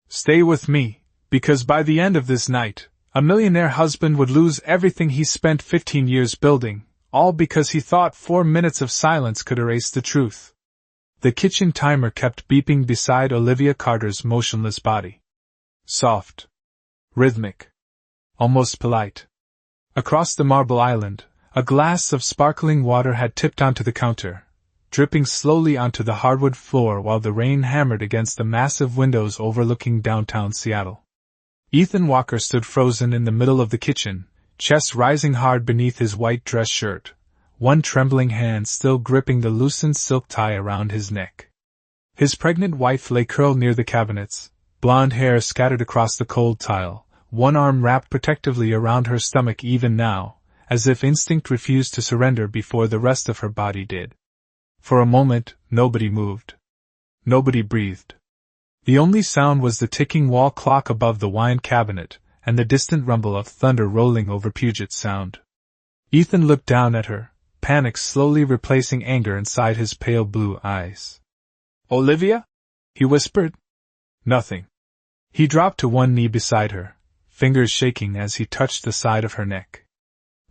Stay with me, because by the end of this night, a millionaire husband would lose everything he spent 15 years building, all because he thought 4 minutes of silence could erase the truth. The kitchen timer kept beeping beside Olivia Carter's motionless body. Soft. Rhythmic. Almost polite. Across the marble island, a glass of sparkling water had tipped onto the counter, dripping slowly onto the hardwood floor while the rain hammered against the massive windows overlooking downtown Seattle. Ethan Walker stood frozen in the middle of the kitchen, chest rising hard beneath his white dress shirt, one trembling hand still gripping the loosened silk tie around his neck. His pregnant wife lay curled near the cabinets, blonde hair scattered across the cold tile, one arm wrapped protectively around her stomach even now, as if instinct refused to surrender before the rest of her body did. For a moment, nobody moved. Nobody breathed. The only sound was the ticking wall clock above the wine cabinet, and the distant rumble of thunder rolling over Puget Sound. Ethan looked down at her, panic slowly replacing anger inside his pale blue eyes. "Olivia?" he whispered. Nothing. He dropped to one knee beside her, fingers shaking as he touched the side of her neck.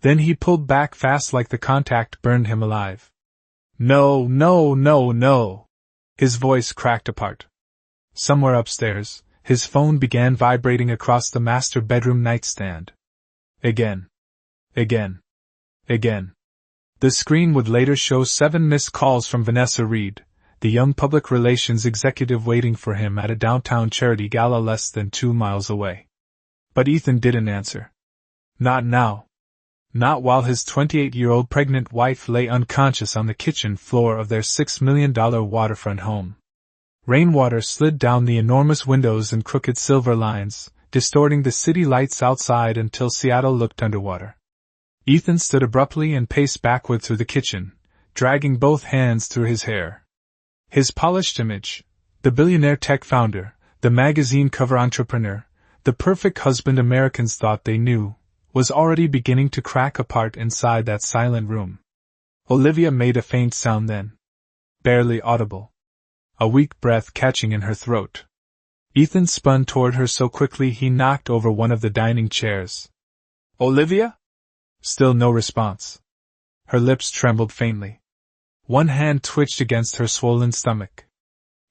Then he pulled back fast like the contact burned him alive. "No, no, no, no!" His voice cracked apart. Somewhere upstairs, his phone began vibrating across the master bedroom nightstand. Again. Again. Again. The screen would later show 7 missed calls from Vanessa Reed, the young public relations executive waiting for him at a downtown charity gala less than 2 miles away. But Ethan didn't answer. Not now. Not while his 28-year-old pregnant wife lay unconscious on the kitchen floor of their $6 million waterfront home. Rainwater slid down the enormous windows in crooked silver lines, distorting the city lights outside until Seattle looked underwater. Ethan stood abruptly and paced backward through the kitchen, dragging both hands through his hair. His polished image, the billionaire tech founder, the magazine cover entrepreneur, the perfect husband Americans thought they knew, was already beginning to crack apart inside that silent room. Olivia made a faint sound then. Barely audible. A weak breath catching in her throat. Ethan spun toward her so quickly he knocked over one of the dining chairs. "Olivia?" Still no response. Her lips trembled faintly. One hand twitched against her swollen stomach.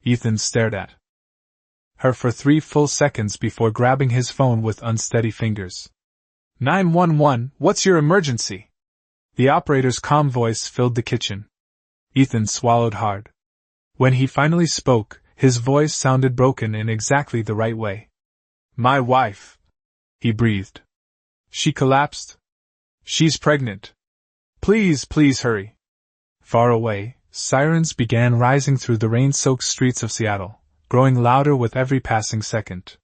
Ethan stared at her for 3 full seconds before grabbing his phone with unsteady fingers. 911, what's your emergency?" The operator's calm voice filled the kitchen. Ethan swallowed hard. When he finally spoke, his voice sounded broken in exactly the right way. "My wife," he breathed. "She collapsed. She's pregnant. Please, please hurry." Far away, sirens began rising through the rain-soaked streets of Seattle, growing louder with every passing second.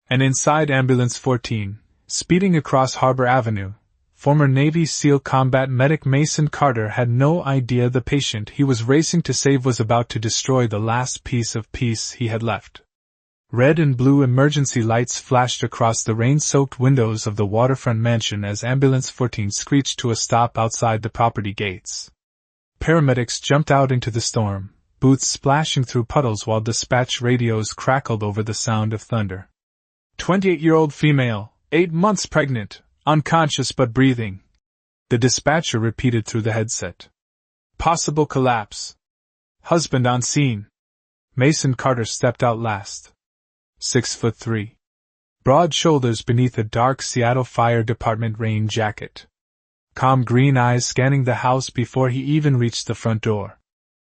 And inside Ambulance 14, speeding across Harbor Avenue, former Navy SEAL combat medic Mason Carter had no idea the patient he was racing to save was about to destroy the last piece of peace he had left. Red and blue emergency lights flashed across the rain-soaked windows of the waterfront mansion as Ambulance 14 screeched to a stop outside the property gates. Paramedics jumped out into the storm, boots splashing through puddles while dispatch radios crackled over the sound of thunder. 28-year-old female, 8 months pregnant, unconscious but breathing. The dispatcher repeated through the headset. Possible collapse. Husband on scene. Mason Carter stepped out last. 6'3". Broad shoulders beneath a dark Seattle Fire Department rain jacket. Calm green eyes scanning the house before he even reached the front door.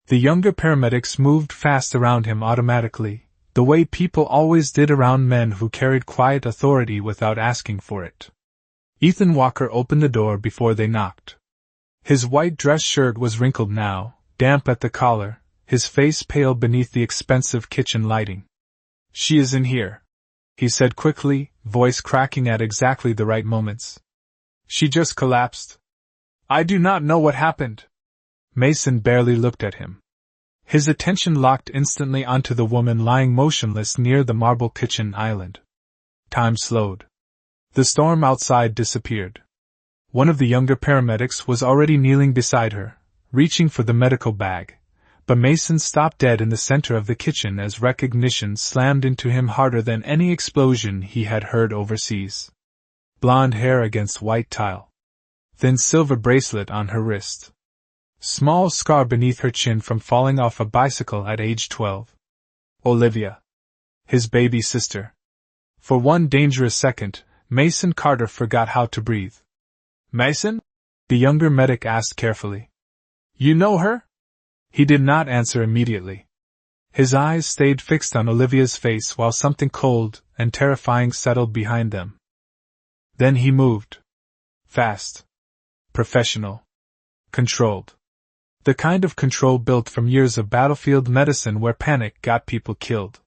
The younger paramedics moved fast around him automatically, the way people always did around men who carried quiet authority without asking for it. Ethan Walker opened the door before they knocked. His white dress shirt was wrinkled now, damp at the collar, his face pale beneath the expensive kitchen lighting. "She is in here," he said quickly, voice cracking at exactly the right moments. "She just collapsed. I do not know what happened." Mason barely looked at him. His attention locked instantly onto the woman lying motionless near the marble kitchen island. Time slowed. The storm outside disappeared. One of the younger paramedics was already kneeling beside her, reaching for the medical bag, but Mason stopped dead in the center of the kitchen as recognition slammed into him harder than any explosion he had heard overseas. Blonde hair against white tile. Thin silver bracelet on her wrist. Small scar beneath her chin from falling off a bicycle at age 12. Olivia. His baby sister. For one dangerous second, Mason Carter forgot how to breathe. Mason? The younger medic asked carefully. You know her? He did not answer immediately. His eyes stayed fixed on Olivia's face while something cold and terrifying settled behind them. Then he moved. Fast. Professional. Controlled. The kind of control built from years of battlefield medicine where panic got people killed.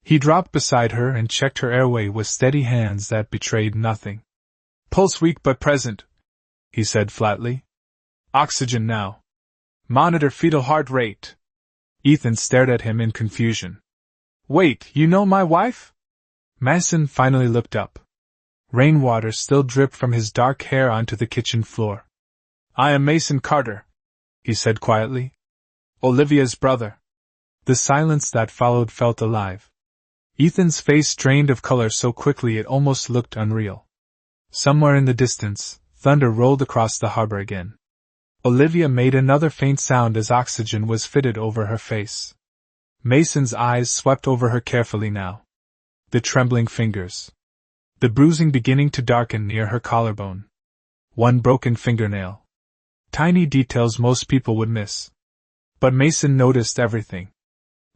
He dropped beside her and checked her airway with steady hands that betrayed nothing. Pulse weak but present, he said flatly. Oxygen now. Monitor fetal heart rate. Ethan stared at him in confusion. Wait, you know my wife? Mason finally looked up. Rainwater still dripped from his dark hair onto the kitchen floor. I am Mason Carter, he said quietly. Olivia's brother. The silence that followed felt alive. Ethan's face drained of color so quickly it almost looked unreal. Somewhere in the distance, thunder rolled across the harbor again. Olivia made another faint sound as oxygen was fitted over her face. Mason's eyes swept over her carefully now. The trembling fingers. The bruising beginning to darken near her collarbone. One broken fingernail. Tiny details most people would miss. But Mason noticed everything.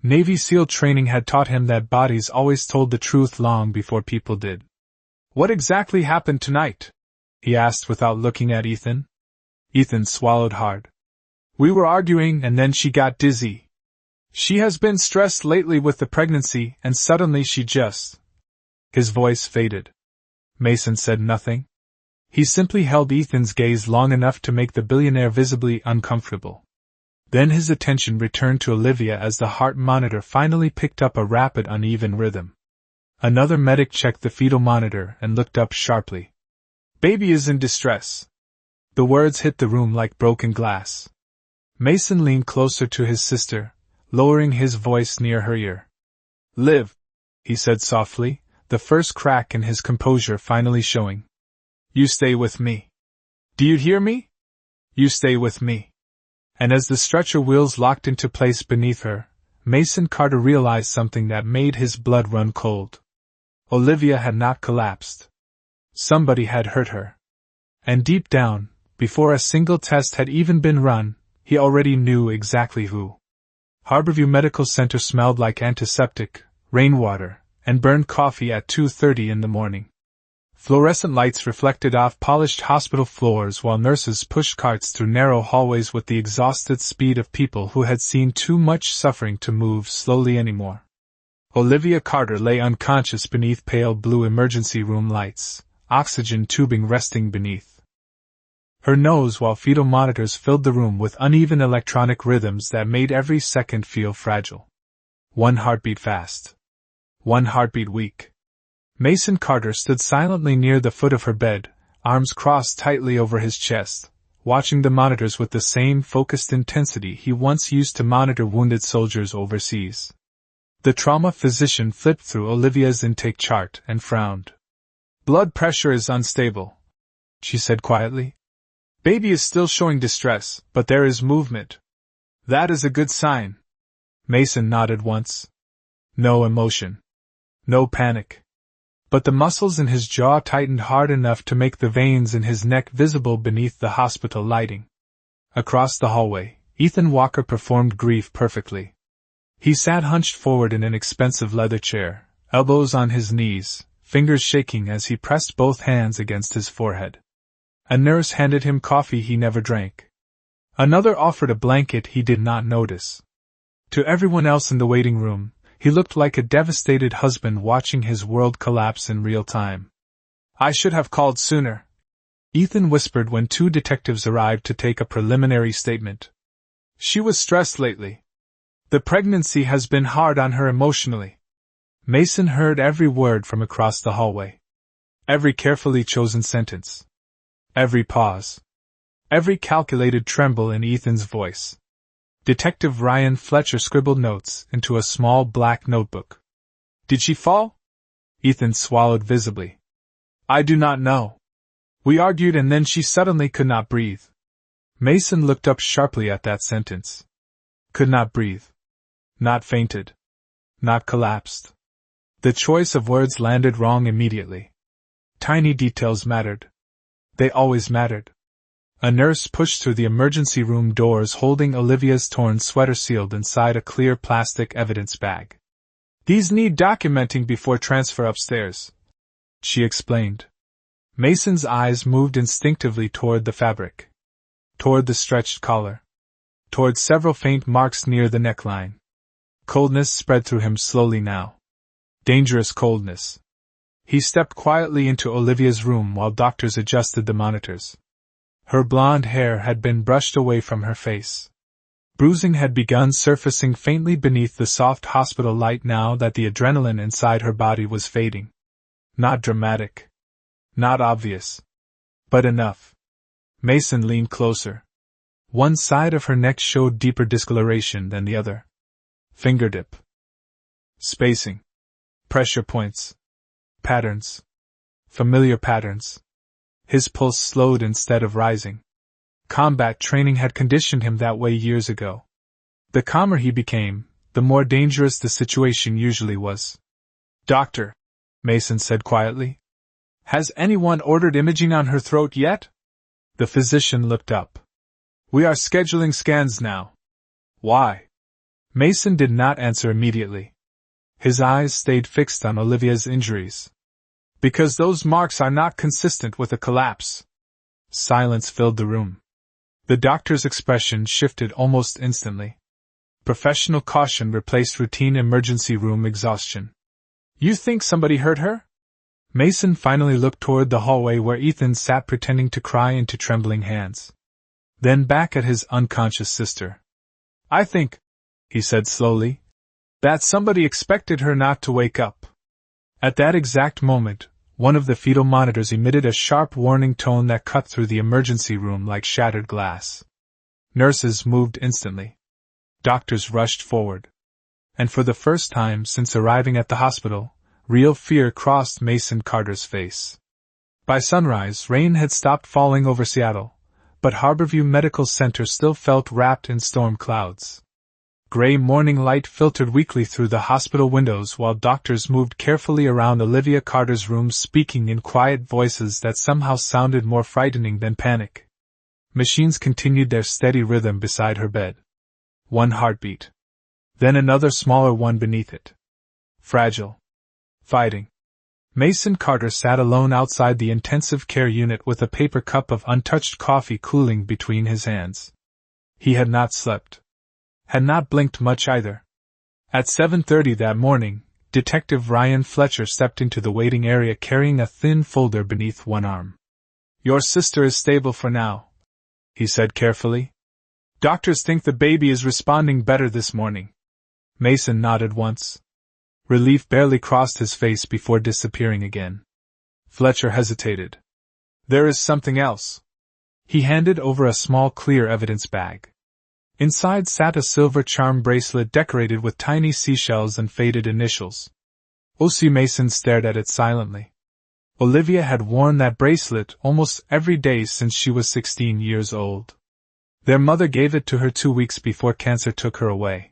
Navy SEAL training had taught him that bodies always told the truth long before people did. What exactly happened tonight? He asked without looking at Ethan. Ethan swallowed hard. We were arguing and then she got dizzy. She has been stressed lately with the pregnancy and suddenly she just... His voice faded. Mason said nothing. He simply held Ethan's gaze long enough to make the billionaire visibly uncomfortable. Then his attention returned to Olivia as the heart monitor finally picked up a rapid, uneven rhythm. Another medic checked the fetal monitor and looked up sharply. Baby is in distress. The words hit the room like broken glass. Mason leaned closer to his sister, lowering his voice near her ear. Liv, he said softly, the first crack in his composure finally showing. You stay with me. Do you hear me? You stay with me. And as the stretcher wheels locked into place beneath her, Mason Carter realized something that made his blood run cold. Olivia had not collapsed. Somebody had hurt her. And deep down, before a single test had even been run, he already knew exactly who. Harborview Medical Center smelled like antiseptic, rainwater, and burned coffee at 2:30 in the morning. Fluorescent lights reflected off polished hospital floors while nurses pushed carts through narrow hallways with the exhausted speed of people who had seen too much suffering to move slowly anymore. Olivia Carter lay unconscious beneath pale blue emergency room lights, oxygen tubing resting beneath her nose while fetal monitors filled the room with uneven electronic rhythms that made every second feel fragile. One heartbeat fast. One heartbeat weak. Mason Carter stood silently near the foot of her bed, arms crossed tightly over his chest, watching the monitors with the same focused intensity he once used to monitor wounded soldiers overseas. The trauma physician flipped through Olivia's intake chart and frowned. Blood pressure is unstable, she said quietly. Baby is still showing distress, but there is movement. That is a good sign. Mason nodded once. No emotion. No panic. But the muscles in his jaw tightened hard enough to make the veins in his neck visible beneath the hospital lighting. Across the hallway, Ethan Walker performed grief perfectly. He sat hunched forward in an expensive leather chair, elbows on his knees, fingers shaking as he pressed both hands against his forehead. A nurse handed him coffee he never drank. Another offered a blanket he did not notice. To everyone else in the waiting room, he looked like a devastated husband watching his world collapse in real time. I should have called sooner, Ethan whispered when two detectives arrived to take a preliminary statement. She was stressed lately. The pregnancy has been hard on her emotionally. Mason heard every word from across the hallway. Every carefully chosen sentence. Every pause. Every calculated tremble in Ethan's voice. Detective Ryan Fletcher scribbled notes into a small black notebook. Did she fall? Ethan swallowed visibly. I do not know. We argued and then she suddenly could not breathe. Mason looked up sharply at that sentence. Could not breathe. Not fainted. Not collapsed. The choice of words landed wrong immediately. Tiny details mattered. They always mattered. A nurse pushed through the emergency room doors holding Olivia's torn sweater sealed inside a clear plastic evidence bag. These need documenting before transfer upstairs, she explained. Mason's eyes moved instinctively toward the fabric. Toward the stretched collar. Toward several faint marks near the neckline. Coldness spread through him slowly now. Dangerous coldness. He stepped quietly into Olivia's room while doctors adjusted the monitors. Her blonde hair had been brushed away from her face. Bruising had begun surfacing faintly beneath the soft hospital light now that the adrenaline inside her body was fading. Not dramatic. Not obvious. But enough. Mason leaned closer. One side of her neck showed deeper discoloration than the other. Fingerdip. Spacing. Pressure points. Patterns. Familiar patterns. His pulse slowed instead of rising. Combat training had conditioned him that way years ago. The calmer he became, the more dangerous the situation usually was. Doctor, Mason said quietly. Has anyone ordered imaging on her throat yet? The physician looked up. We are scheduling scans now. Why? Mason did not answer immediately. His eyes stayed fixed on Olivia's injuries. Because those marks are not consistent with a collapse. Silence filled the room. The doctor's expression shifted almost instantly. Professional caution replaced routine emergency room exhaustion. You think somebody hurt her? Mason finally looked toward the hallway where Ethan sat pretending to cry into trembling hands. Then back at his unconscious sister. I think, he said slowly, that somebody expected her not to wake up. At that exact moment, one of the fetal monitors emitted a sharp warning tone that cut through the emergency room like shattered glass. Nurses moved instantly. Doctors rushed forward. And for the first time since arriving at the hospital, real fear crossed Mason Carter's face. By sunrise, rain had stopped falling over Seattle, but Harborview Medical Center still felt wrapped in storm clouds. Gray morning light filtered weakly through the hospital windows while doctors moved carefully around Olivia Carter's room speaking in quiet voices that somehow sounded more frightening than panic. Machines continued their steady rhythm beside her bed. One heartbeat. Then another smaller one beneath it. Fragile. Fighting. Mason Carter sat alone outside the intensive care unit with a paper cup of untouched coffee cooling between his hands. He had not slept. Had not blinked much either. At 7:30 that morning, Detective Ryan Fletcher stepped into the waiting area carrying a thin folder beneath one arm. Your sister is stable for now, he said carefully. Doctors think the baby is responding better this morning. Mason nodded once. Relief barely crossed his face before disappearing again. Fletcher hesitated. There is something else. He handed over a small clear evidence bag. Inside sat a silver charm bracelet decorated with tiny seashells and faded initials. O.C. Mason stared at it silently. Olivia had worn that bracelet almost every day since she was 16 years old. Their mother gave it to her 2 weeks before cancer took her away.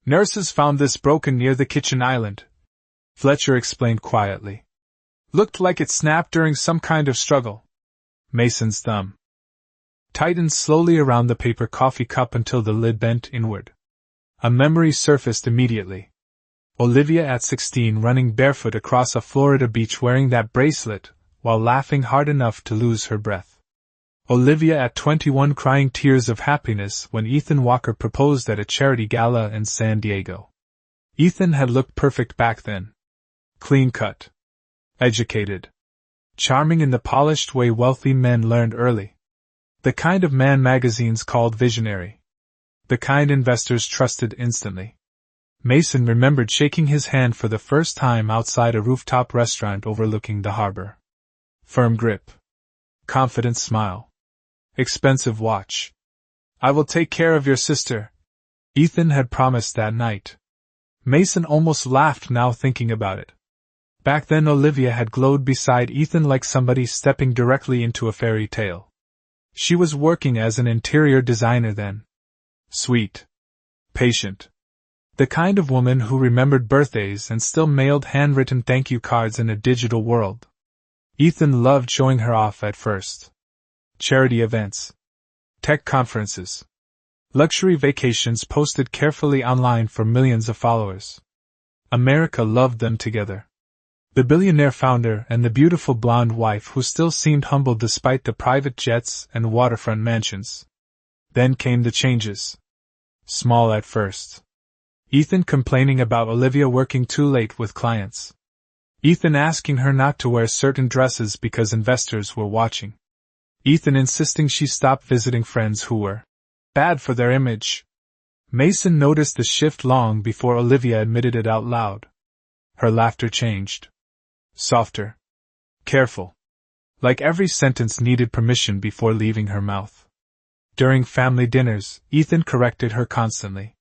Nurses found this broken near the kitchen island, Fletcher explained quietly. Looked like it snapped during some kind of struggle. Mason's thumb tightened slowly around the paper coffee cup until the lid bent inward. A memory surfaced immediately. Olivia at 16 running barefoot across a Florida beach wearing that bracelet, while laughing hard enough to lose her breath. Olivia at 21 crying tears of happiness when Ethan Walker proposed at a charity gala in San Diego. Ethan had looked perfect back then. Clean-cut. Educated. Charming in the polished way wealthy men learned early. The kind of man magazines called visionary. The kind investors trusted instantly. Mason remembered shaking his hand for the first time outside a rooftop restaurant overlooking the harbor. Firm grip. Confident smile. Expensive watch. I will take care of your sister, Ethan had promised that night. Mason almost laughed now thinking about it. Back then Olivia had glowed beside Ethan like somebody stepping directly into a fairy tale. She was working as an interior designer then. Sweet. Patient. The kind of woman who remembered birthdays and still mailed handwritten thank you cards in a digital world. Ethan loved showing her off at first. Charity events. Tech conferences. Luxury vacations posted carefully online for millions of followers. America loved them together. The billionaire founder and the beautiful blonde wife who still seemed humble despite the private jets and waterfront mansions. Then came the changes. Small at first. Ethan complaining about Olivia working too late with clients. Ethan asking her not to wear certain dresses because investors were watching. Ethan insisting she stop visiting friends who were bad for their image. Mason noticed the shift long before Olivia admitted it out loud. Her laughter changed. Softer. Careful. Like every sentence needed permission before leaving her mouth. During family dinners, Ethan corrected her constantly.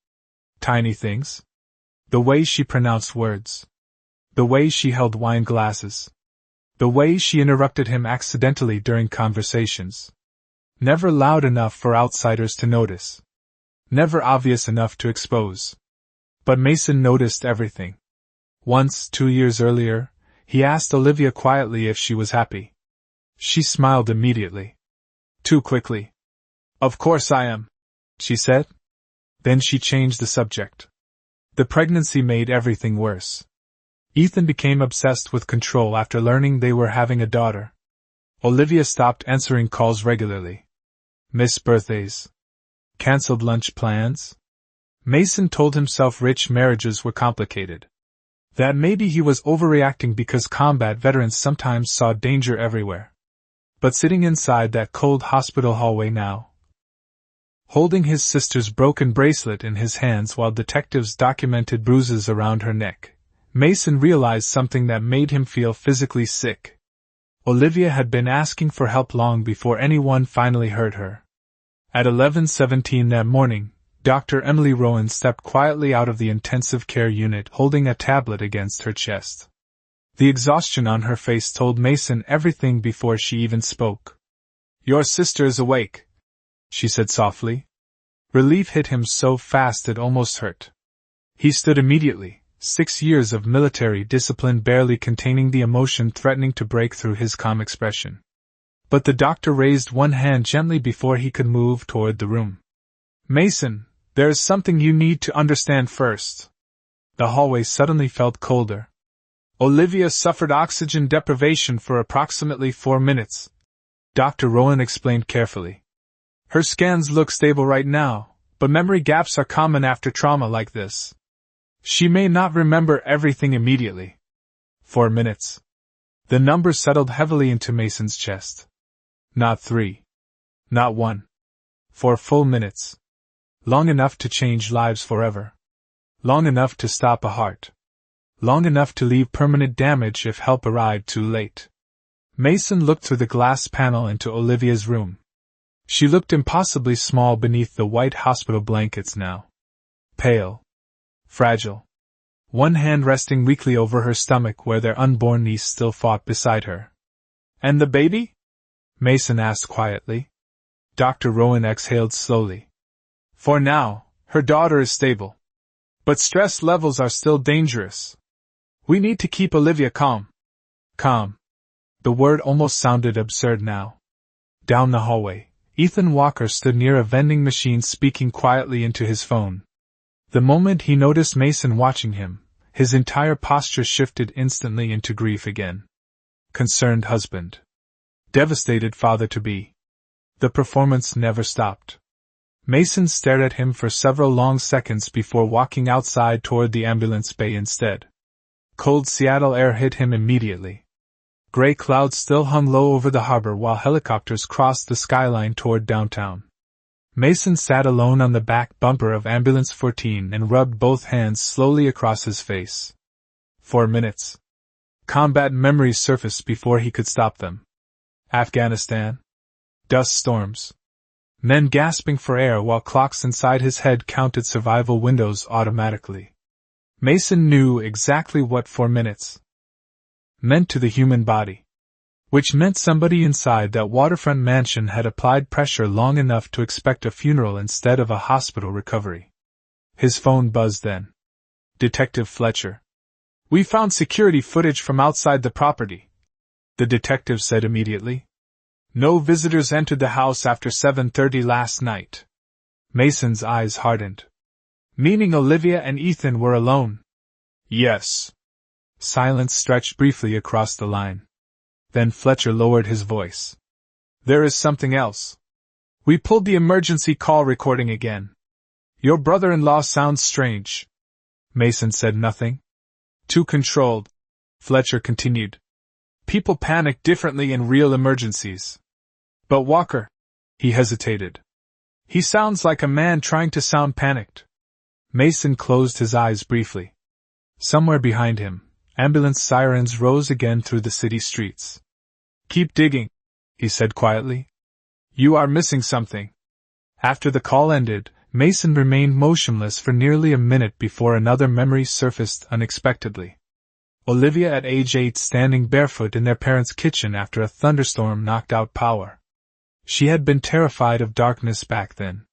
Tiny things. The way she pronounced words. The way she held wine glasses. The way she interrupted him accidentally during conversations. Never loud enough for outsiders to notice. Never obvious enough to expose. But Mason noticed everything. Once, 2 years earlier, he asked Olivia quietly if she was happy. She smiled immediately. Too quickly. Of course I am, she said. Then she changed the subject. The pregnancy made everything worse. Ethan became obsessed with control after learning they were having a daughter. Olivia stopped answering calls regularly. Missed birthdays. Cancelled lunch plans. Mason told himself rich marriages were complicated. That maybe he was overreacting because combat veterans sometimes saw danger everywhere. But sitting inside that cold hospital hallway now, holding his sister's broken bracelet in his hands while detectives documented bruises around her neck, Mason realized something that made him feel physically sick. Olivia had been asking for help long before anyone finally heard her. At 11:17 that morning, Dr. Emily Rowan stepped quietly out of the intensive care unit holding a tablet against her chest. The exhaustion on her face told Mason everything before she even spoke. "Your sister is awake," she said softly. Relief hit him so fast it almost hurt. He stood immediately, 6 years of military discipline barely containing the emotion threatening to break through his calm expression. But the doctor raised one hand gently before he could move toward the room. "Mason, there is something you need to understand first." The hallway suddenly felt colder. "Olivia suffered oxygen deprivation for approximately 4 minutes," Dr. Rowan explained carefully. "Her scans look stable right now, but memory gaps are common after trauma like this. She may not remember everything immediately." 4 minutes. The number settled heavily into Mason's chest. Not 3. Not 1. 4 full minutes. Long enough to change lives forever. Long enough to stop a heart. Long enough to leave permanent damage if help arrived too late. Mason looked through the glass panel into Olivia's room. She looked impossibly small beneath the white hospital blankets now. Pale. Fragile. One hand resting weakly over her stomach where their unborn niece still fought beside her. "And the baby?" Mason asked quietly. Dr. Rowan exhaled slowly. "For now, her daughter is stable. But stress levels are still dangerous. We need to keep Olivia calm." Calm. The word almost sounded absurd now. Down the hallway, Ethan Walker stood near a vending machine speaking quietly into his phone. The moment he noticed Mason watching him, his entire posture shifted instantly into grief again. Concerned husband. Devastated father-to-be. The performance never stopped. Mason stared at him for several long seconds before walking outside toward the ambulance bay instead. Cold Seattle air hit him immediately. Gray clouds still hung low over the harbor while helicopters crossed the skyline toward downtown. Mason sat alone on the back bumper of Ambulance 14 and rubbed both hands slowly across his face. 4 minutes. Combat memories surfaced before he could stop them. Afghanistan. Dust storms. Men gasping for air while clocks inside his head counted survival windows automatically. Mason knew exactly what 4 minutes meant to the human body. Which meant somebody inside that waterfront mansion had applied pressure long enough to expect a funeral instead of a hospital recovery. His phone buzzed then. Detective Fletcher. "We found security footage from outside the property," the detective said immediately. "No visitors entered the house after 7:30 last night." Mason's eyes hardened. "Meaning Olivia and Ethan were alone?" "Yes." Silence stretched briefly across the line. Then Fletcher lowered his voice. "There is something else. We pulled the emergency call recording again. Your brother-in-law sounds strange." Mason said nothing. "Too controlled," Fletcher continued. "People panic differently in real emergencies. But Walker," he hesitated. "He sounds like a man trying to sound panicked." Mason closed his eyes briefly. Somewhere behind him, ambulance sirens rose again through the city streets. "Keep digging," he said quietly. "You are missing something." After the call ended, Mason remained motionless for nearly a minute before another memory surfaced unexpectedly. Olivia at age 8 standing barefoot in their parents' kitchen after a thunderstorm knocked out power. She had been terrified of darkness back then.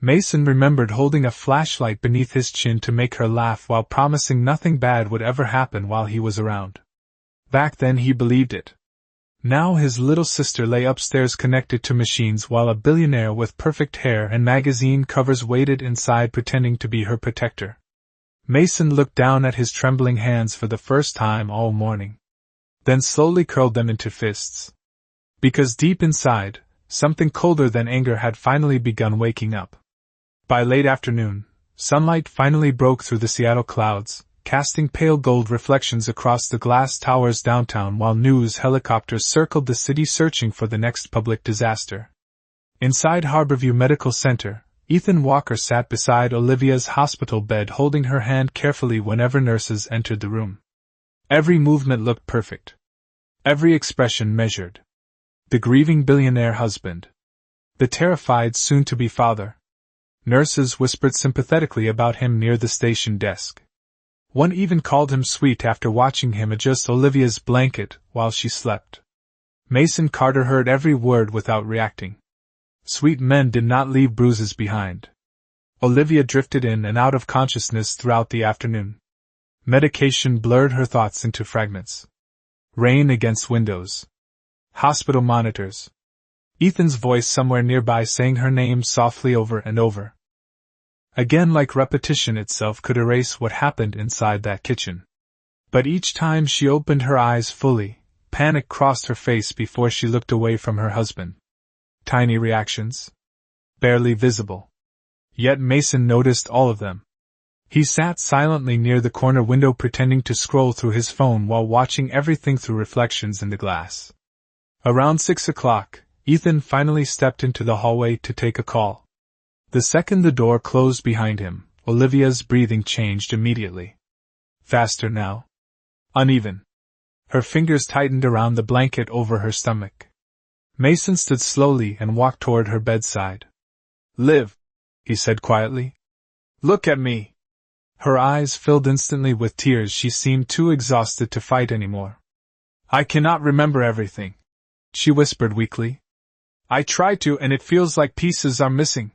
Mason remembered holding a flashlight beneath his chin to make her laugh while promising nothing bad would ever happen while he was around. Back then he believed it. Now his little sister lay upstairs connected to machines while a billionaire with perfect hair and magazine covers waited inside pretending to be her protector. Mason looked down at his trembling hands for the first time all morning. Then slowly curled them into fists. Because deep inside, something colder than anger had finally begun waking up. By late afternoon, sunlight finally broke through the Seattle clouds, casting pale gold reflections across the glass towers downtown while news helicopters circled the city searching for the next public disaster. Inside Harborview Medical Center, Ethan Walker sat beside Olivia's hospital bed holding her hand carefully whenever nurses entered the room. Every movement looked perfect. Every expression measured. The grieving billionaire husband. The terrified soon-to-be father. Nurses whispered sympathetically about him near the station desk. One even called him sweet after watching him adjust Olivia's blanket while she slept. Mason Carter heard every word without reacting. Sweet men did not leave bruises behind. Olivia drifted in and out of consciousness throughout the afternoon. Medication blurred her thoughts into fragments. Rain against windows. Hospital monitors. Ethan's voice somewhere nearby saying her name softly over and over. Again, like repetition itself could erase what happened inside that kitchen. But each time she opened her eyes fully, panic crossed her face before she looked away from her husband. Tiny reactions. Barely visible. Yet Mason noticed all of them. He sat silently near the corner window pretending to scroll through his phone while watching everything through reflections in the glass. Around 6 o'clock, Ethan finally stepped into the hallway to take a call. The second the door closed behind him, Olivia's breathing changed immediately. Faster now. Uneven. Her fingers tightened around the blanket over her stomach. Mason stood slowly and walked toward her bedside. "Liv," he said quietly. "Look at me." Her eyes filled instantly with tears. She seemed too exhausted to fight anymore. "I cannot remember everything," she whispered weakly. "I try to, and it feels like pieces are missing."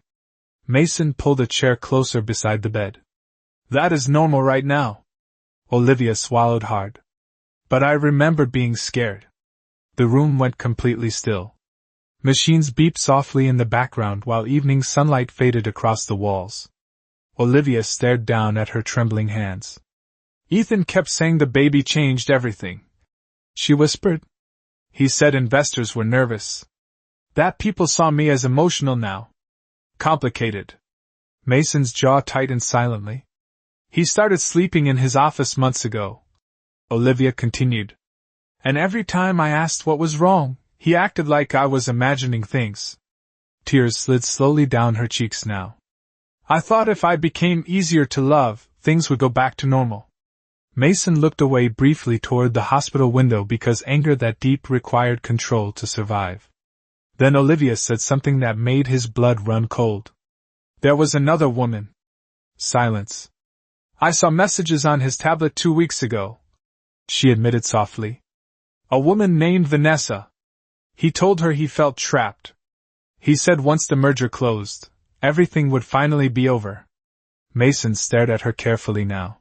Mason pulled a chair closer beside the bed. "That is normal right now." Olivia swallowed hard. "But I remember being scared." The room went completely still. Machines beeped softly in the background while evening sunlight faded across the walls. Olivia stared down at her trembling hands. "Ethan kept saying the baby changed everything," she whispered. "He said investors were nervous. That people saw me as emotional now. Complicated." Mason's jaw tightened silently. "He started sleeping in his office months ago," Olivia continued. "And every time I asked what was wrong, he acted like I was imagining things." Tears slid slowly down her cheeks now. "I thought if I became easier to love, things would go back to normal." Mason looked away briefly toward the hospital window because anger that deep required control to survive. Then Olivia said something that made his blood run cold. There was another woman. Silence. I saw messages on his tablet 2 weeks ago, she admitted softly. A woman named Vanessa. He told her he felt trapped. He said once the merger closed, everything would finally be over. Mason stared at her carefully now.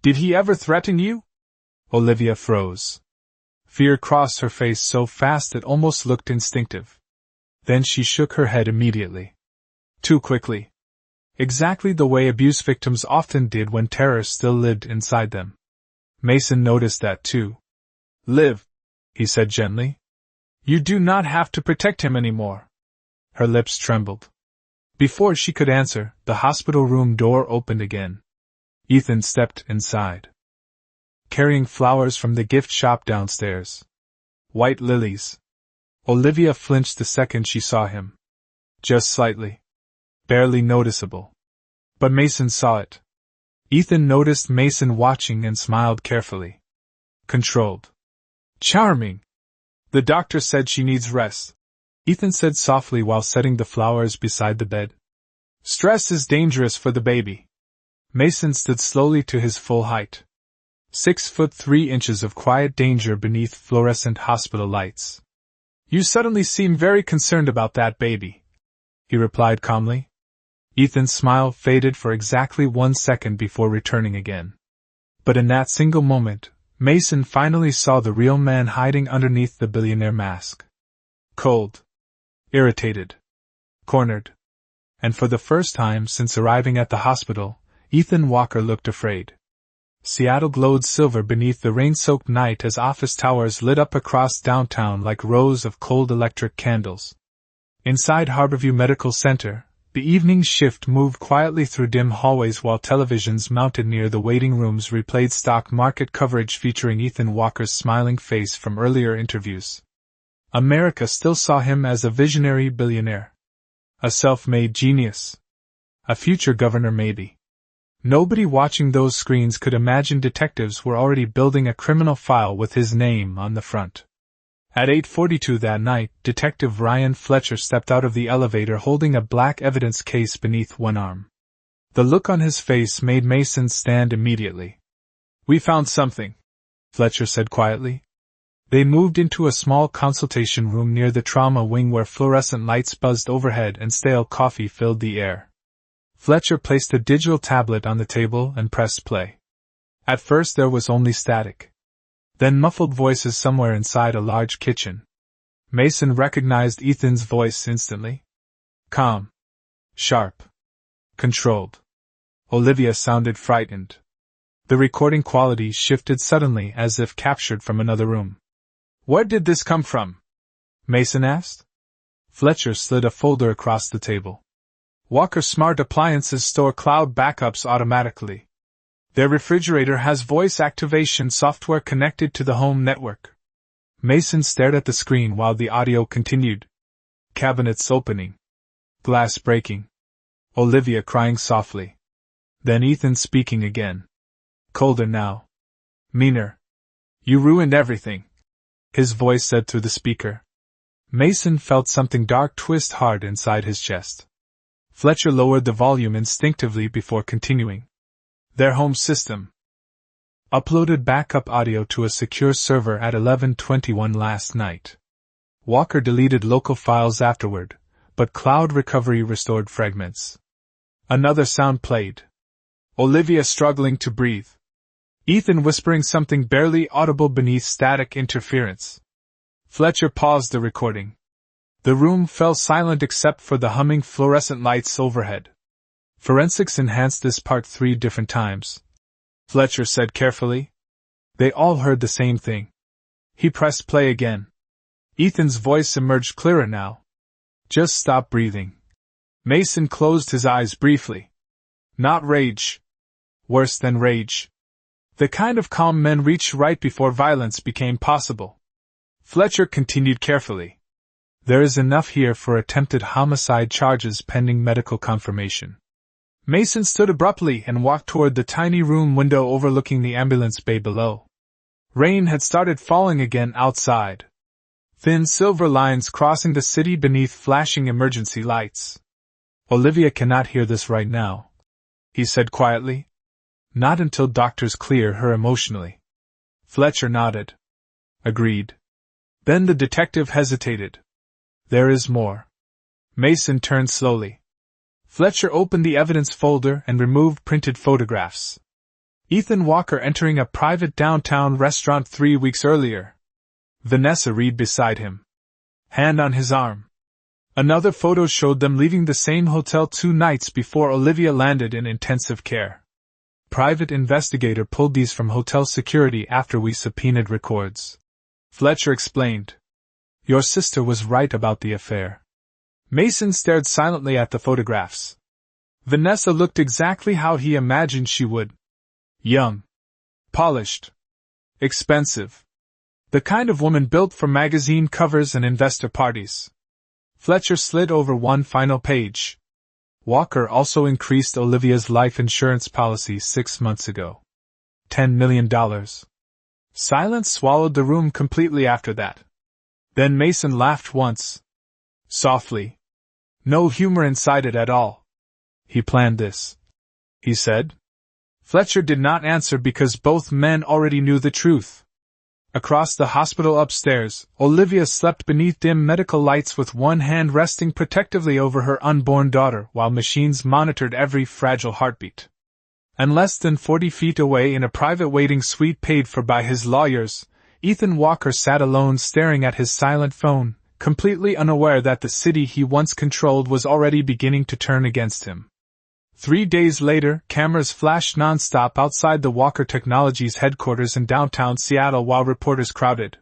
Did he ever threaten you? Olivia froze. Fear crossed her face so fast it almost looked instinctive. Then she shook her head immediately. Too quickly. Exactly the way abuse victims often did when terror still lived inside them. Mason noticed that too. Liv, he said gently. You do not have to protect him anymore. Her lips trembled. Before she could answer, the hospital room door opened again. Ethan stepped inside, carrying flowers from the gift shop downstairs. White lilies. Olivia flinched the second she saw him. Just slightly. Barely noticeable. But Mason saw it. Ethan noticed Mason watching and smiled carefully. Controlled. Charming. The doctor said she needs rest, Ethan said softly while setting the flowers beside the bed. Stress is dangerous for the baby. Mason stood slowly to his full height. 6'3" of quiet danger beneath fluorescent hospital lights. You suddenly seem very concerned about that baby, he replied calmly. Ethan's smile faded for exactly 1 second before returning again. But in that single moment, Mason finally saw the real man hiding underneath the billionaire mask. Cold. Irritated. Cornered. And for the first time since arriving at the hospital, Ethan Walker looked afraid. Seattle glowed silver beneath the rain-soaked night as office towers lit up across downtown like rows of cold electric candles. Inside Harborview Medical Center, the evening shift moved quietly through dim hallways while televisions mounted near the waiting rooms replayed stock market coverage featuring Ethan Walker's smiling face from earlier interviews. America still saw him as a visionary billionaire. A self-made genius. A future governor maybe. Nobody watching those screens could imagine detectives were already building a criminal file with his name on the front. At 8:42 that night, Detective Ryan Fletcher stepped out of the elevator holding a black evidence case beneath one arm. The look on his face made Mason stand immediately. We found something, Fletcher said quietly. They moved into a small consultation room near the trauma wing where fluorescent lights buzzed overhead and stale coffee filled the air. Fletcher placed a digital tablet on the table and pressed play. At first there was only static. Then muffled voices somewhere inside a large kitchen. Mason recognized Ethan's voice instantly. Calm. Sharp. Controlled. Olivia sounded frightened. The recording quality shifted suddenly as if captured from another room. Where did this come from? Mason asked. Fletcher slid a folder across the table. Walker Smart Appliances store cloud backups automatically. Their refrigerator has voice activation software connected to the home network. Mason stared at the screen while the audio continued. Cabinets opening. Glass breaking. Olivia crying softly. Then Ethan speaking again. Colder now. Meaner. You ruined everything, his voice said through the speaker. Mason felt something dark twist hard inside his chest. Fletcher lowered the volume instinctively before continuing. Their home system uploaded backup audio to a secure server at 11:21 last night. Walker deleted local files afterward, but cloud recovery restored fragments. Another sound played. Olivia struggling to breathe. Ethan whispering something barely audible beneath static interference. Fletcher paused the recording. The room fell silent except for the humming fluorescent lights overhead. Forensics enhanced this part 3 different times, Fletcher said carefully. They all heard the same thing. He pressed play again. Ethan's voice emerged clearer now. Just stop breathing. Mason closed his eyes briefly. Not rage. Worse than rage. The kind of calm men reached right before violence became possible. Fletcher continued carefully. There is enough here for attempted homicide charges pending medical confirmation. Mason stood abruptly and walked toward the tiny room window overlooking the ambulance bay below. Rain had started falling again outside. Thin silver lines crossing the city beneath flashing emergency lights. Olivia cannot hear this right now, he said quietly. Not until doctors clear her emotionally. Fletcher nodded. Agreed. Then the detective hesitated. There is more. Mason turned slowly. Fletcher opened the evidence folder and removed printed photographs. Ethan Walker entering a private downtown restaurant 3 weeks earlier. Vanessa Reed beside him. Hand on his arm. Another photo showed them leaving the same hotel 2 nights before Olivia landed in intensive care. Private investigator pulled these from hotel security after we subpoenaed records. Fletcher explained. Your sister was right about the affair. Mason stared silently at the photographs. Vanessa looked exactly how he imagined she would. Young. Polished. Expensive. The kind of woman built for magazine covers and investor parties. Fletcher slid over one final page. Walker also increased Olivia's life insurance policy 6 months ago. $10 million. Silence swallowed the room completely after that. Then Mason laughed once. Softly. No humor inside it at all. He planned this, he said. Fletcher did not answer because both men already knew the truth. Across the hospital upstairs, Olivia slept beneath dim medical lights with one hand resting protectively over her unborn daughter while machines monitored every fragile heartbeat. And less than 40 feet away in a private waiting suite paid for by his lawyers, Ethan Walker sat alone staring at his silent phone, completely unaware that the city he once controlled was already beginning to turn against him. 3 days later, cameras flashed non-stop outside the Walker Technologies headquarters in downtown Seattle while reporters crowded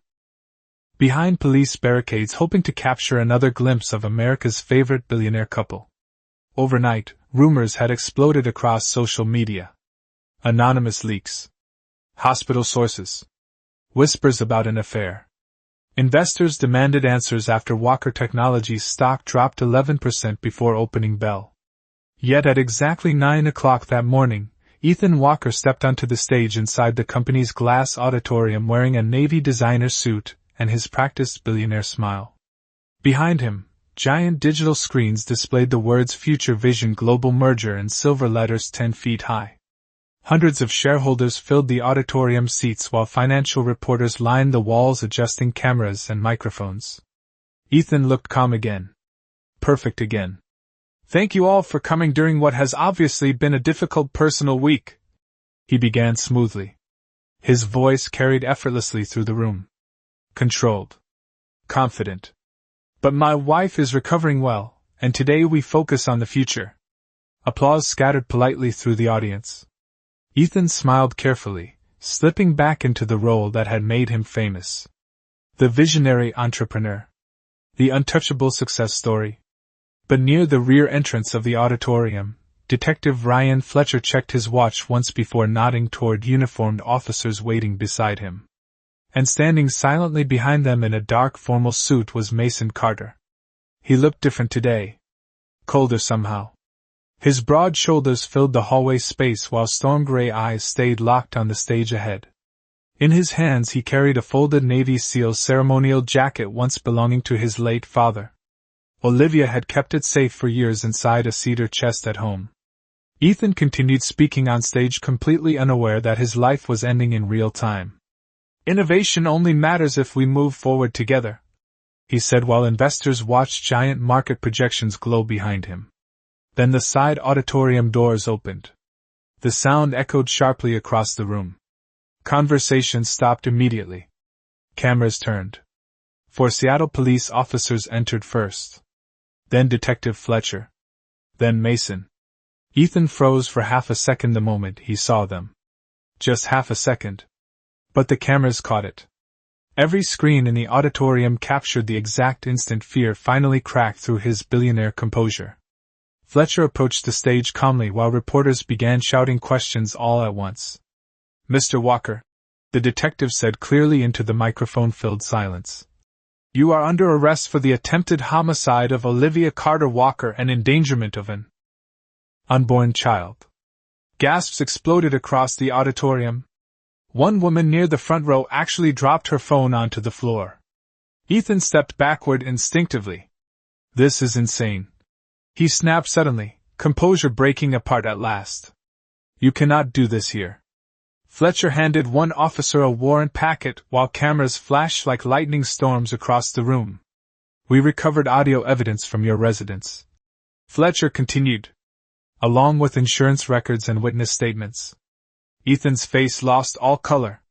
behind police barricades hoping to capture another glimpse of America's favorite billionaire couple. Overnight, rumors had exploded across social media. Anonymous leaks. Hospital sources. Whispers about an affair. Investors demanded answers after Walker Technologies stock dropped 11% before opening bell. Yet at exactly 9 o'clock that morning, Ethan Walker stepped onto the stage inside the company's glass auditorium wearing a navy designer suit and his practiced billionaire smile. Behind him, giant digital screens displayed the words Future Vision Global Merger in silver letters 10 feet high. Hundreds of shareholders filled the auditorium seats while financial reporters lined the walls adjusting cameras and microphones. Ethan looked calm again. Perfect again. Thank you all for coming during what has obviously been a difficult personal week, he began smoothly. His voice carried effortlessly through the room. Controlled. Confident. But my wife is recovering well, and today we focus on the future. Applause scattered politely through the audience. Ethan smiled carefully, slipping back into the role that had made him famous. The visionary entrepreneur. The untouchable success story. But near the rear entrance of the auditorium, Detective Ryan Fletcher checked his watch once before nodding toward uniformed officers waiting beside him. And standing silently behind them in a dark formal suit was Mason Carter. He looked different today. Colder somehow. His broad shoulders filled the hallway space while storm-gray eyes stayed locked on the stage ahead. In his hands he carried a folded Navy SEAL ceremonial jacket once belonging to his late father. Olivia had kept it safe for years inside a cedar chest at home. Ethan continued speaking on stage completely unaware that his life was ending in real time. Innovation only matters if we move forward together, he said while investors watched giant market projections glow behind him. Then the side auditorium doors opened. The sound echoed sharply across the room. Conversation stopped immediately. Cameras turned. 4 Seattle police officers entered first. Then Detective Fletcher. Then Mason. Ethan froze for half a second the moment he saw them. Just half a second. But the cameras caught it. Every screen in the auditorium captured the exact instant fear finally cracked through his billionaire composure. Fletcher approached the stage calmly while reporters began shouting questions all at once. Mr. Walker, the detective said clearly into the microphone-filled silence. You are under arrest for the attempted homicide of Olivia Carter Walker and endangerment of an unborn child. Gasps exploded across the auditorium. One woman near the front row actually dropped her phone onto the floor. Ethan stepped backward instinctively. This is insane. He snapped suddenly, composure breaking apart at last. You cannot do this here. Fletcher handed one officer a warrant packet while cameras flashed like lightning storms across the room. We recovered audio evidence from your residence, Fletcher continued, along with insurance records and witness statements. Ethan's face lost all color.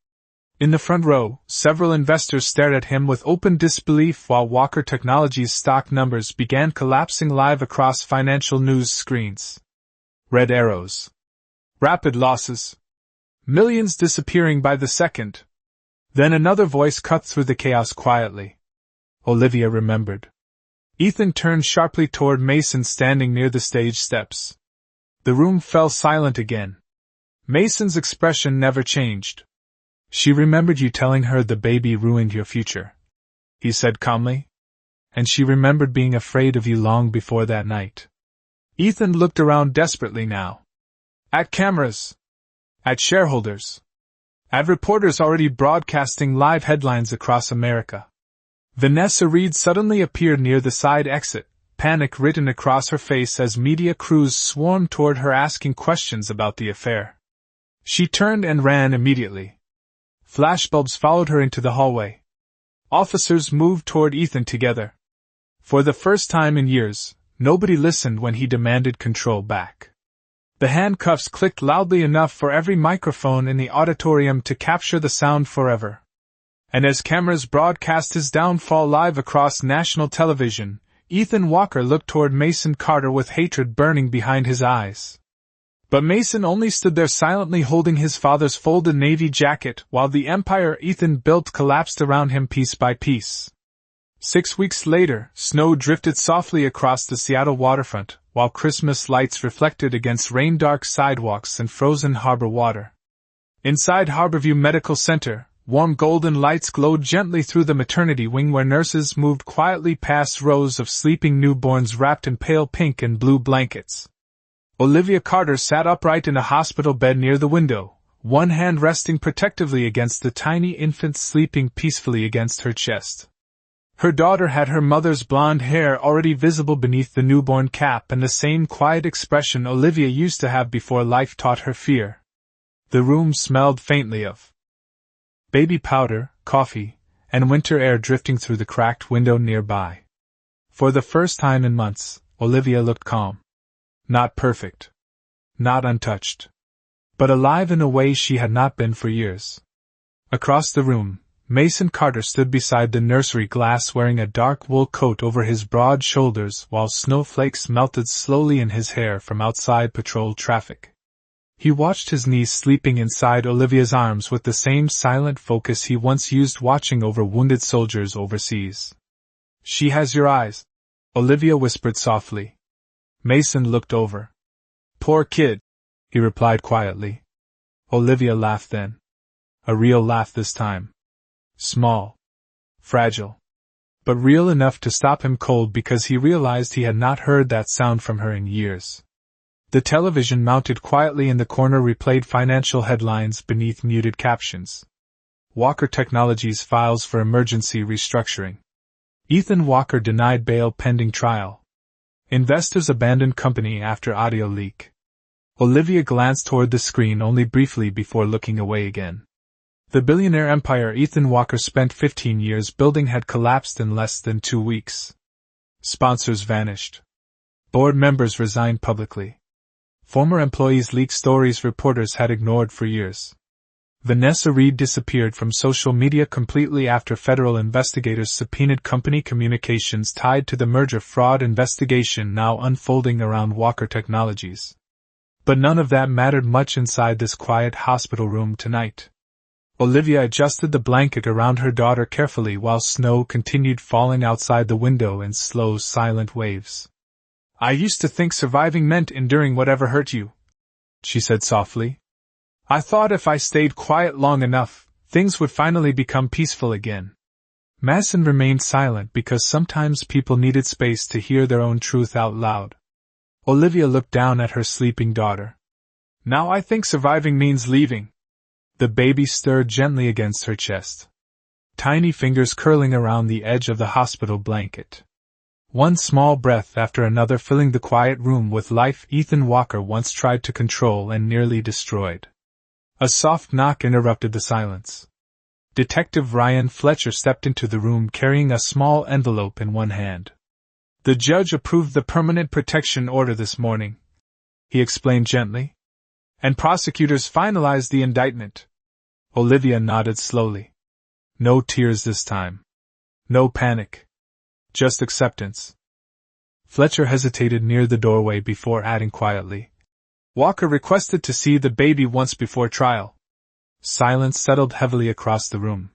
In the front row, several investors stared at him with open disbelief while Walker Technologies' stock numbers began collapsing live across financial news screens. Red arrows. Rapid losses. Millions disappearing by the second. Then another voice cut through the chaos quietly. Olivia remembered. Ethan turned sharply toward Mason standing near the stage steps. The room fell silent again. Mason's expression never changed. She remembered you telling her the baby ruined your future, he said calmly. And she remembered being afraid of you long before that night. Ethan looked around desperately now. At cameras. At shareholders. At reporters already broadcasting live headlines across America. Vanessa Reed suddenly appeared near the side exit, panic written across her face as media crews swarmed toward her asking questions about the affair. She turned and ran immediately. Flashbulbs followed her into the hallway. Officers moved toward Ethan together. For the first time in years, nobody listened when he demanded control back. The handcuffs clicked loudly enough for every microphone in the auditorium to capture the sound forever. And as cameras broadcast his downfall live across national television, Ethan Walker looked toward Mason Carter with hatred burning behind his eyes. But Mason only stood there silently holding his father's folded navy jacket while the empire Ethan built collapsed around him piece by piece. 6 weeks later, snow drifted softly across the Seattle waterfront, while Christmas lights reflected against rain-dark sidewalks and frozen harbor water. Inside Harborview Medical Center, warm golden lights glowed gently through the maternity wing where nurses moved quietly past rows of sleeping newborns wrapped in pale pink and blue blankets. Olivia Carter sat upright in a hospital bed near the window, one hand resting protectively against the tiny infant sleeping peacefully against her chest. Her daughter had her mother's blonde hair already visible beneath the newborn cap and the same quiet expression Olivia used to have before life taught her fear. The room smelled faintly of baby powder, coffee, and winter air drifting through the cracked window nearby. For the first time in months, Olivia looked calm. Not perfect. Not untouched. But alive in a way she had not been for years. Across the room, Mason Carter stood beside the nursery glass wearing a dark wool coat over his broad shoulders while snowflakes melted slowly in his hair from outside patrol traffic. He watched his niece sleeping inside Olivia's arms with the same silent focus he once used watching over wounded soldiers overseas. She has your eyes, Olivia whispered softly. Mason looked over. Poor kid, he replied quietly. Olivia laughed then. A real laugh this time. Small. Fragile. But real enough to stop him cold because he realized he had not heard that sound from her in years. The television mounted quietly in the corner replayed financial headlines beneath muted captions. Walker Technologies files for emergency restructuring. Ethan Walker denied bail pending trial. Investors abandoned company after audio leak. Olivia glanced toward the screen only briefly before looking away again. The billionaire empire Ethan Walker spent 15 years building had collapsed in less than 2 weeks. Sponsors vanished. Board members resigned publicly. Former employees leaked stories reporters had ignored for years. Vanessa Reed disappeared from social media completely after federal investigators subpoenaed company communications tied to the merger fraud investigation now unfolding around Walker Technologies. But none of that mattered much inside this quiet hospital room tonight. Olivia adjusted the blanket around her daughter carefully while snow continued falling outside the window in slow, silent waves. I used to think surviving meant enduring whatever hurt you, she said softly. I thought if I stayed quiet long enough, things would finally become peaceful again. Mason remained silent because sometimes people needed space to hear their own truth out loud. Olivia looked down at her sleeping daughter. Now I think surviving means leaving. The baby stirred gently against her chest. tiny fingers curling around the edge of the hospital blanket. One small breath after another filling the quiet room with life Ethan Walker once tried to control and nearly destroyed. A soft knock interrupted the silence. Detective Ryan Fletcher stepped into the room carrying a small envelope in one hand. "The judge approved the permanent protection order this morning," he explained gently. "And prosecutors finalized the indictment." Olivia nodded slowly. No tears this time. No panic. Just acceptance. Fletcher hesitated near the doorway before adding quietly, "Walker requested to see the baby once before trial." Silence settled heavily across the room.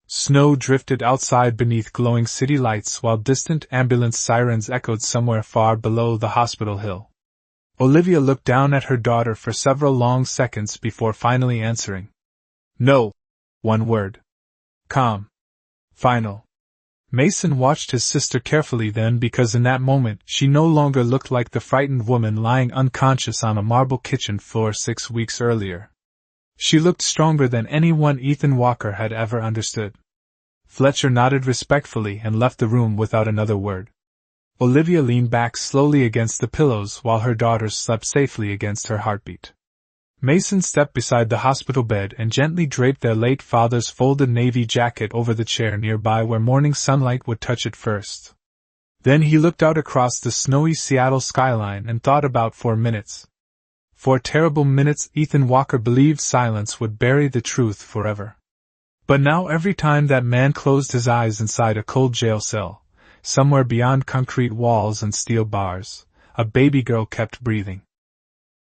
Snow drifted outside beneath glowing city lights while distant ambulance sirens echoed somewhere far below the hospital hill. Olivia looked down at her daughter for several long seconds before finally answering. "No." One word. Calm. Final. Mason watched his sister carefully then because in that moment she no longer looked like the frightened woman lying unconscious on a marble kitchen floor 6 weeks earlier. She looked stronger than anyone Ethan Walker had ever understood. Fletcher nodded respectfully and left the room without another word. Olivia leaned back slowly against the pillows while her daughters slept safely against her heartbeat. Mason stepped beside the hospital bed and gently draped their late father's folded navy jacket over the chair nearby where morning sunlight would touch it first. Then he looked out across the snowy Seattle skyline and thought about 4 minutes. 4 terrible minutes. Ethan Walker believed silence would bury the truth forever. But now every time that man closed his eyes inside a cold jail cell, somewhere beyond concrete walls and steel bars, a baby girl kept breathing.